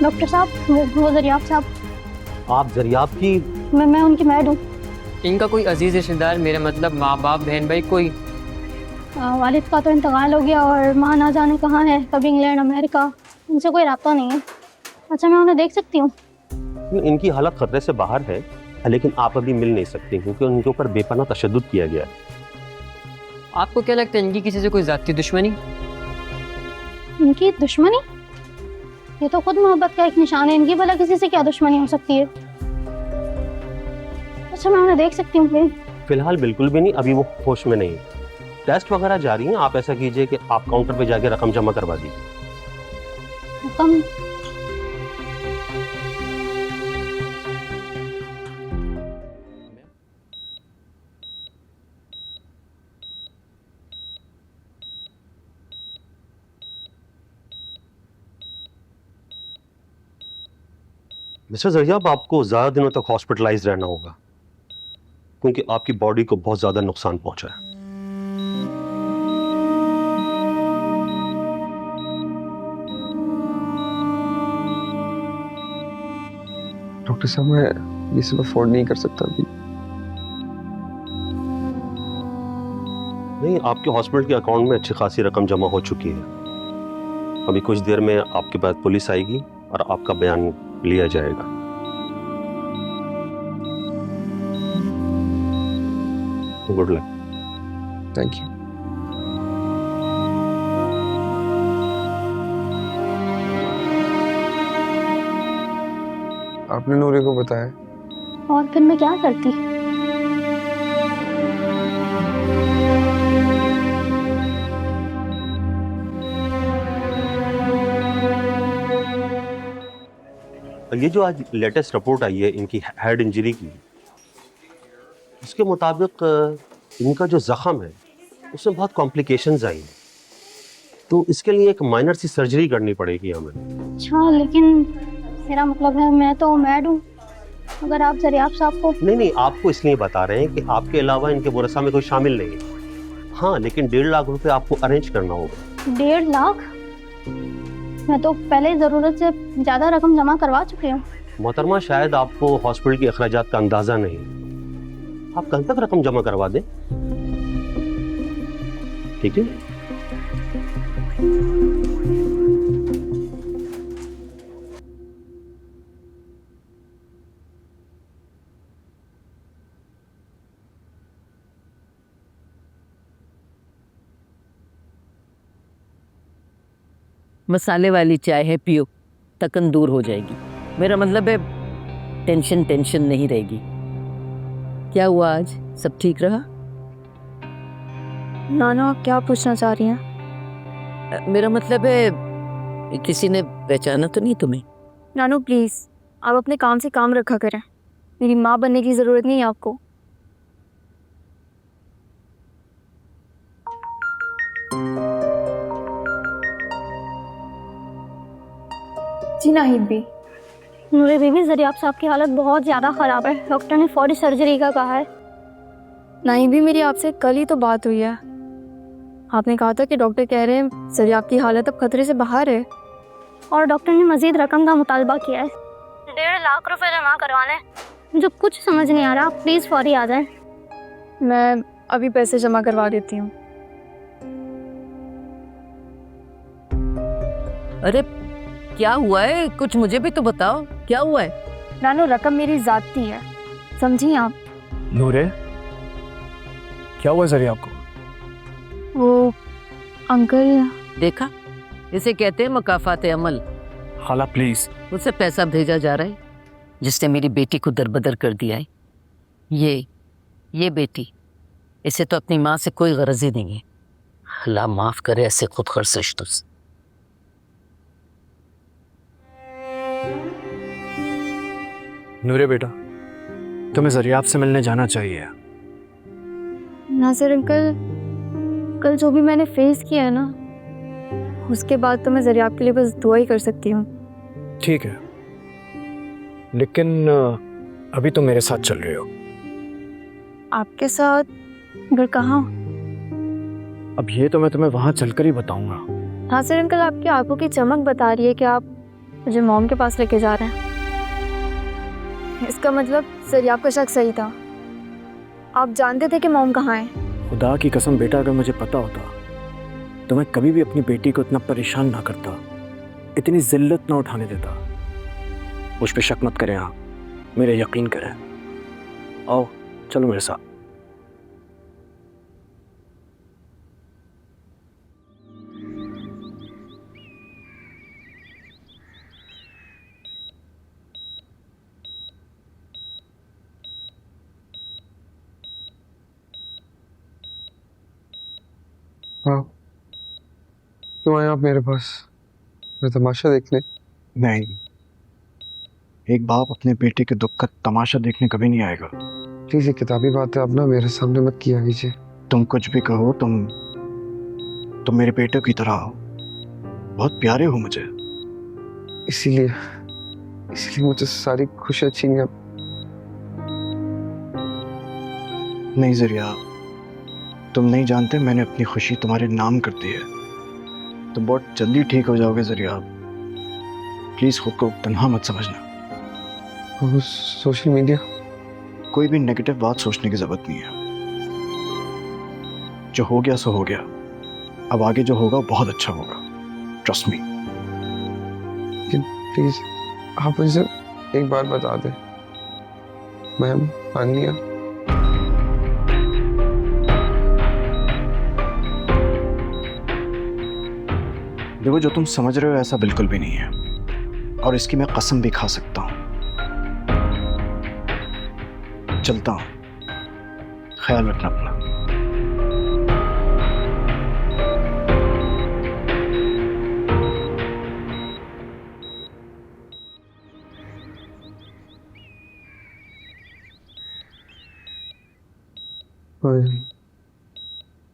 Doctor साहब, वो जरियाब साहब। आप जरियाब की? मैं उनकी मैड हूँ। इनका कोई अजीज रिश्तेदार, मेरा मतलब माँ बाप बहन भाई कोई? वालिद का तो इंतकाल हो गया और माँ ना जाने कहाँ है, कभी इंग्लैंड अमेरिका, उनसे कोई राब्ता नहीं है। अच्छा, मैं उन्हें देख सकती हूँ? इनकी हालत खतरे से बाहर है, लेकिन आप अभी मिल नहीं सकती क्योंकि उनके ऊपर बेपनाह तशद्दुद किया गया है। आपको क्या लगता है इनकी किसी से कोई ज़ाती दुश्मनी? इनकी दुश्मनी? ये तो खुद मोहब्बत का एक निशान है, इनकी भला किसी से क्या दुश्मनी हो सकती है? अच्छा, मैं उन्हें देख सकती हूँ? फिलहाल बिल्कुल भी नहीं, अभी वो होश में नहीं है। टेस्ट वगैरह जारी हैं। आप ऐसा कीजिए कि आप काउंटर पे जाके रकम जमा करवा दीजिए। रकम? मिस्टर जरियाब, आपको ज्यादा दिनों तक हॉस्पिटलाइज रहना होगा क्योंकि आपकी बॉडी को बहुत ज्यादा नुकसान पहुंचा है। डॉक्टर साहब, मैं ये सब अफोर्ड नहीं कर सकता अभी। नहीं, आपके हॉस्पिटल के अकाउंट में अच्छी खासी रकम जमा हो चुकी है। अभी कुछ देर में आपके पास पुलिस आएगी और आपका बयान लिया जाएगा। Good luck. Thank you. आपने नूरे को बताया? और फिर मैं क्या करती? ये जो आज लेटेस्ट रिपोर्ट आई है इनकी हेड इंजरी की, उसके मुताबिक इनका जो जख्म है उसमें बहुत कॉम्प्लिकेशंस आई हैं, तो इसके लिए एक माइनर सी सर्जरी करनी पड़ेगी हमें। अच्छा, लेकिन मेरा मतलब है मैं तो मैड हूँ। अगर आप जरियाब साहब को... नहीं, आपको इसलिए बता रहे हैं कि आपके अलावा इनके मुरसा में कोई शामिल नहीं है। हाँ, लेकिन 1.5 लाख रुपए आपको अरेंज करना होगा। 1.5 लाख? मैं तो पहले ज़रूरत से ज़्यादा रकम जमा करवा चुकी हूँ। मोहतरमा, शायद आपको हॉस्पिटल के अखराजात का अंदाजा नहीं। आप कल तक रकम जमा करवा दें, ठीक है? मसाले वाली चाय है, पियो, थकन दूर हो जाएगी। मेरा मतलब है टेंशन नहीं रहेगी। क्या हुआ, आज सब ठीक रहा? नाना, आप क्या पूछना चाह रही हैं? मेरा मतलब है किसी ने पहचाना तो नहीं तुम्हें? नानू प्लीज़, आप अपने काम से काम रखा करें। मेरी माँ बनने की ज़रूरत नहीं है आपको। जी नाहिद भी। नूरे बीबी, जरियाब साहब की हालत बहुत ज़्यादा ख़राब है। डॉक्टर ने फौरी सर्जरी का कहा है। नाहिद भी, मेरी आपसे कल ही तो बात हुई है। आपने कहा था कि डॉक्टर कह रहे हैं जरियाब की हालत अब खतरे से बाहर है। और डॉक्टर ने मज़ीद रकम का मुतालबा किया है। 1.5 लाख रुपए जमा करवाने। मुझे कुछ समझ नहीं आ रहा, आप प्लीज़ फौरी आ जाएं। मैं अभी पैसे जमा करवा देती हूँ। अरे क्या हुआ है, कुछ मुझे भी तो बताओ, क्या हुआ है? नानू, रकम मेरी ज़ाती है, समझी आप? नूरे, क्या हुआ जरिया आपको? वो अंकल। देखा, इसे कहते हैं मकाफात अमल। हाला प्लीज। मुझसे पैसा भेजा जा रहा है जिसने मेरी बेटी को दरबदर कर दिया है। ये बेटी, इसे तो अपनी माँ से कोई गरज ही नहीं है। अल्लाह माफ करे ऐसे खुद नूरे बेटा, तुम्हें ज़रिया आपसे मिलने जाना चाहिए। नासिर अंकल, कल जो भी मैंने फेस किया है ना, उसके बाद तो मैं ज़रिया आपके लिए बस दुआ ही कर सकती हूँ। ठीक है, लेकिन अभी तुम मेरे साथ चल रहे हो। आपके साथ? घर कहाँ? अब ये तो मैं तुम्हें वहाँ चलकर ही बताऊंगा। नासिर अंकल, आपकी आंखों की चमक बता रही है कि आप मुझे मॉम के पास लेके जा रहे हैं। इसका मतलब ज़रिया आपका शक सही था। आप जानते थे कि मॉम कहाँ है। खुदा की कसम बेटा, अगर मुझे पता होता तो मैं कभी भी अपनी बेटी को इतना परेशान ना करता, इतनी जिल्लत ना उठाने देता। मुझ पे शक मत करें आप, मेरे यकीन करें। आओ चलो मेरे साथ। हाँ, क्यों आए आप मेरे पास? मैं तमाशा देखने? नहीं, एक बाप अपने बेटे के दुख का तमाशा देखने कभी नहीं आएगा। प्लीज ये किताबी बात है आप ना मेरे सामने मत किया कीजिए। तुम कुछ भी कहो, तुम मेरे बेटे की तरह हो, बहुत प्यारे हो मुझे। इसीलिए मुझे सारी खुशियाँ छीन गया। नहीं ज़रिया, तुम नहीं जानते मैंने अपनी खुशी तुम्हारे नाम कर दी है। तुम बहुत जल्दी ठीक हो जाओगे ज़रिया। प्लीज़ खुद को तन्हा मत समझना। और सोशल मीडिया? कोई भी नेगेटिव बात सोचने की ज़रूरत नहीं है। जो हो गया सो हो गया। अब आगे जो होगा बहुत अच्छा होगा, ट्रस्ट मी। प्लीज आप मुझे एक बार बता दें। मैम, आनिया, देखो, जो तुम समझ रहे हो ऐसा बिल्कुल भी नहीं है, और इसकी मैं कसम भी खा सकता हूं। चलता हूं, ख्याल रखना अपना।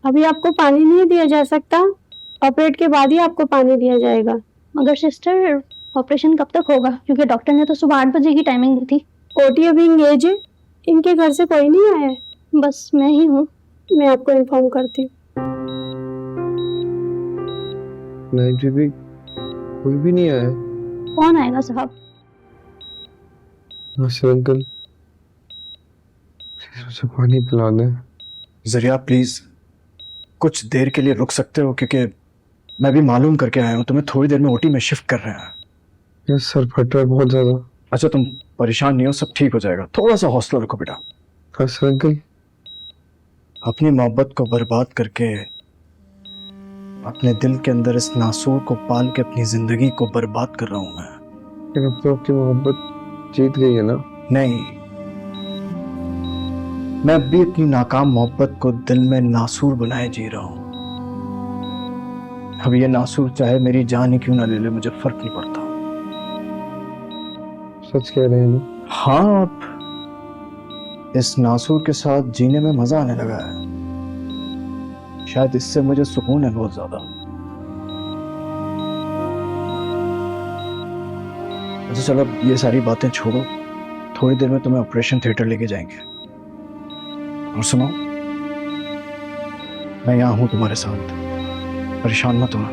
अभी आपको पानी नहीं दिया जा सकता, ऑपरेट के बाद ही आपको पानी दिया जाएगा। मगर सिस्टर, ऑपरेशन कब तक होगा? क्योंकि डॉक्टर ने तो सुबह 8 बजे की टाइमिंग दी थी। ओटी अभी इंगेज है, इनके घर से कोई नहीं आया है। बस मैं ही हूँ। मैं आपको इन्फॉर्म करती हूँ। नहीं बीबी, कोई भी नहीं आया। कौन आएगा साहब? नासिर अंकल, प्लीज मुझे पानी पिला दें। ज़रिया प्लीज़ कुछ देर के लिए रुक सकते हो, क्योंकि मैं भी मालूम करके आया हूँ तुम्हें थोड़ी देर में ओटी में शिफ्ट कर रहे हैं। मेरा सर फट रहा है बहुत ज़्यादा। अच्छा, तुम परेशान नहीं हो, सब ठीक हो जाएगा। थोड़ा सा हौसला रखो बेटा। नासिर अंकल, अपनी मोहब्बत को बर्बाद करके अपने दिल के अंदर इस नासूर को पाल के अपनी जिंदगी को बर्बाद कर रहा हूं मैं। लेकिन अब तो आपकी मोहब्बत जीत गई है ना? नहीं, मैं भी अपनी नाकाम मोहब्बत को दिल में नासूर बनाए जी रहा हूं। अब ये नासूर चाहे मेरी जान ही क्यों ना ले ले, मुझे फर्क नहीं पड़ता। सच कह रहे हैं ना? हाँ, अब इस नासूर के साथ जीने में मजा आने लगा है। शायद इससे मुझे सुकून है बहुत ज्यादा। अच्छा चलो, अब ये सारी बातें छोड़ो, थोड़ी देर में तुम्हें ऑपरेशन थिएटर लेके जाएंगे। और सुनो, मैं यहाँ हूं तुम्हारे साथ, परेशान मत होना।